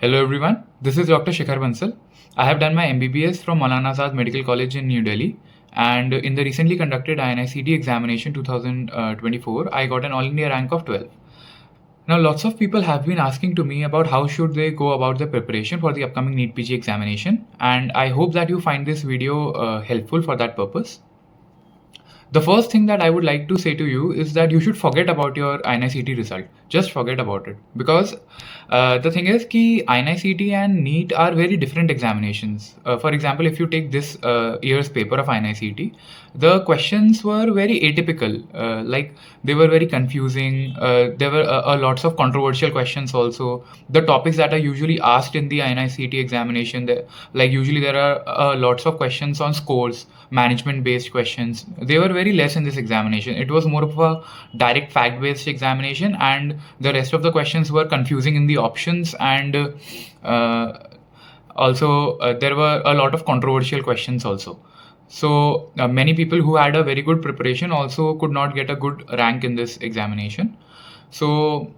Hello everyone, this is Dr.Shikhar Bansal. I have done my MBBS from Maulana Azad Medical College in New Delhi, and in the recently conducted INI-CET examination 2024, I got an All India rank of 12. Now, lots of people have been asking to me about how should they go about their preparation for the upcoming NEET-PG examination, and I hope that you find this video helpful for that purpose. The first thing that I would like to say to you is that you should forget about your INI-CET result. Just forget about it. Because the thing is that INI-CET and NEET are very different examinations. For example, if you take this year's paper of INI-CET, the questions were very atypical. Like they were very confusing. There were lots of controversial questions also. The topics that are usually asked in the INI-CET examination, like usually there are lots of questions on scores, management-based questions. They were very less in this examination. It was more of a direct fact-based examination, and the rest of the questions were confusing in the options, and also there were a lot of controversial questions also. So many people who had a very good preparation also could not get a good rank in this examination. So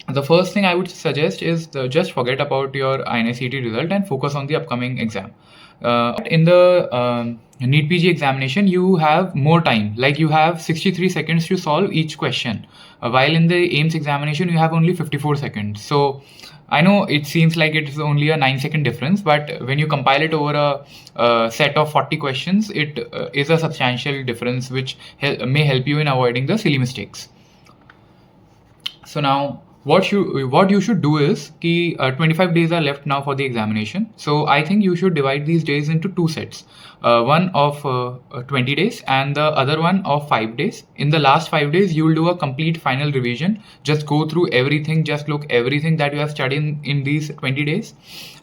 the first thing I would suggest is just forget about your INI-CET result and focus on the upcoming exam. In the NEET-PG examination, you have more time. Like you have 63 seconds to solve each question, while in the AIMS examination, you have only 54 seconds. So I know it seems like it's only a 9-second difference, but when you compile it over a set of 40 questions, it is a substantial difference which may help you in avoiding the silly mistakes. So now, what you should do is 25 days are left now for the examination. So I think you should divide these days into two sets. One of 20 days and the other one of 5 days. In the last 5 days, you will do a complete final revision. Just go through everything, just look everything that you have studied in these 20 days.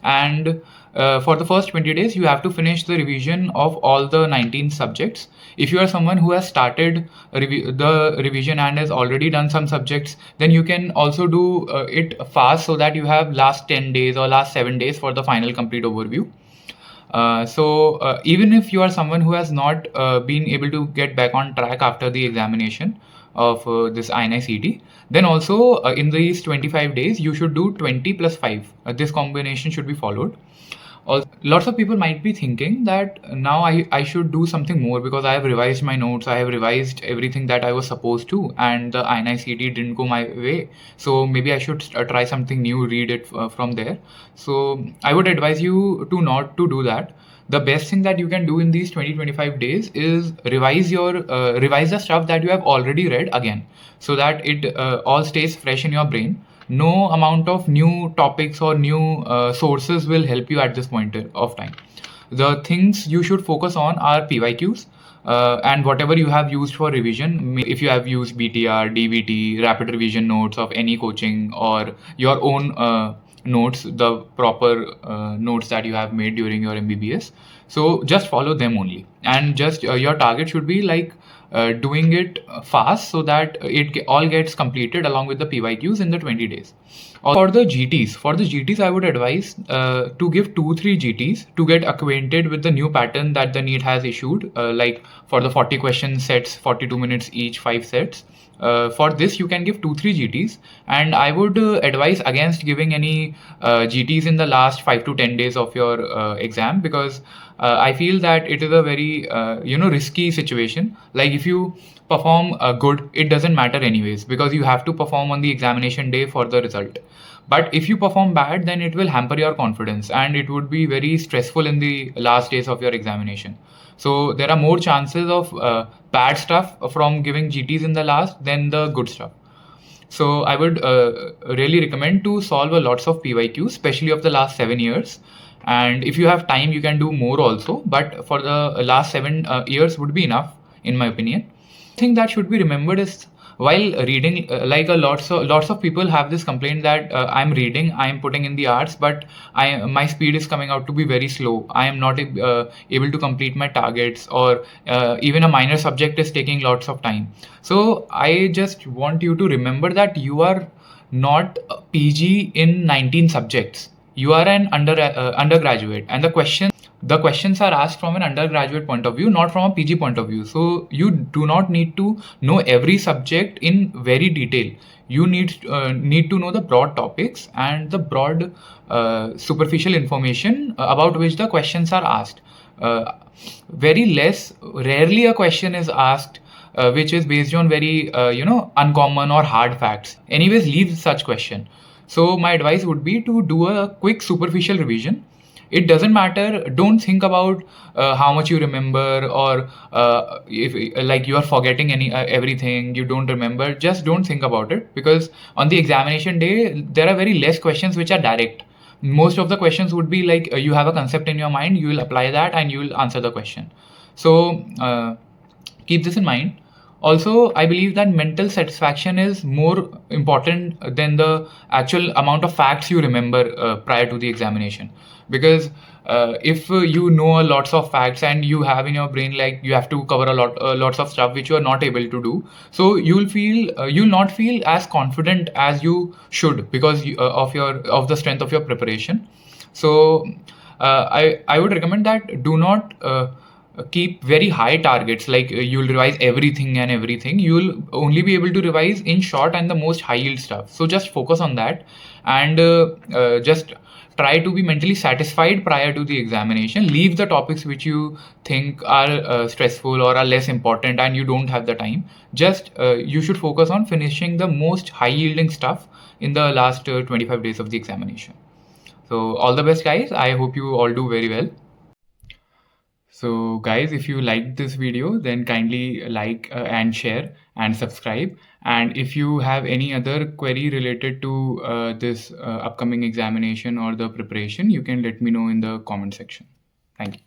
And for the first 20 days, you have to finish the revision of all the 19 subjects. If you are someone who has started the revision and has already done some subjects, then you can also do it fast so that you have last 10 days or last 7 days for the final complete overview. So even if you are someone who has not been able to get back on track after the examination of this INI-CET, then also in these 25 days, you should do 20 plus 5. This combination should be followed. Also, lots of people might be thinking that now I should do something more because I have revised my notes, I have revised everything that I was supposed to, and the INI-CET didn't go my way. So maybe I should try something new, read it from there. So I would advise you to not to do that. The best thing that you can do in these 20-25 days is revise the stuff that you have already read again, so that it all stays fresh in your brain. No amount of new topics or new sources will help you at this point of time. The things you should focus on are PYQs and whatever you have used for revision. If you have used BTR, DVT, rapid revision notes of any coaching, or your own notes, the proper notes that you have made during your MBBS. So just follow them only, and just your target should be like doing it fast so that it all gets completed along with the PYQs in the 20 days. For the GTs, I would advise to give 2-3 GTs to get acquainted with the new pattern that the NEET has issued, like for the 40 question sets, 42 minutes each, 5 sets. For this, you can give 2-3 GTs, and I would advise against giving any GTs in the last 5 to 10 days of your exam, because I feel that it is a very risky situation. Like if you perform good, it doesn't matter anyways, because you have to perform on the examination day for the result. But if you perform bad, then it will hamper your confidence, and it would be very stressful in the last days of your examination. So there are more chances of bad stuff from giving GTs in the last than the good stuff. So I would really recommend to solve a lots of PYQs, especially of the last 7 years. And if you have time, you can do more also. But for the last 7 years would be enough, in my opinion. The thing that should be remembered is while reading, lots of people have this complaint that I'm reading, I'm putting in the hours, but my speed is coming out to be very slow. I am not able to complete my targets, or even a minor subject is taking lots of time. So I just want you to remember that you are not a PG in 19 subjects. You are an undergraduate, and the questions are asked from an undergraduate point of view, not from a PG point of view. So you do not need to know every subject in very detail. You need to know the broad topics and the broad superficial information about which the questions are asked. Rarely a question is asked which is based on very uncommon or hard facts. Anyways, leave such question. So my advice would be to do a quick superficial revision. It doesn't matter. Don't think about how much you remember, or if like you are forgetting everything you don't remember. Just don't think about it, because on the examination day there are very less questions which are direct. Most of the questions would be like you have a concept in your mind, you will apply that and you will answer the question. So keep this in mind. Also, I believe that mental satisfaction is more important than the actual amount of facts you remember prior to the examination. Because if you know lots of facts and you have in your brain like you have to cover lots of stuff which you are not able to do, so you'll not feel as confident as you should, because of the strength of your preparation. So I would recommend that do not keep very high targets, like you'll revise everything and everything. You'll only be able to revise in short and the most high yield stuff. So just focus on that, and just try to be mentally satisfied prior to the examination. Leave the topics which you think are stressful or are less important and you don't have the time. Just you should focus on finishing the most high yielding stuff in the last 25 days of the examination. So all the best, guys. I hope you all do very well. So guys, if you liked this video, then kindly like and share and subscribe. And if you have any other query related to this upcoming examination or the preparation, you can let me know in the comment section. Thank you.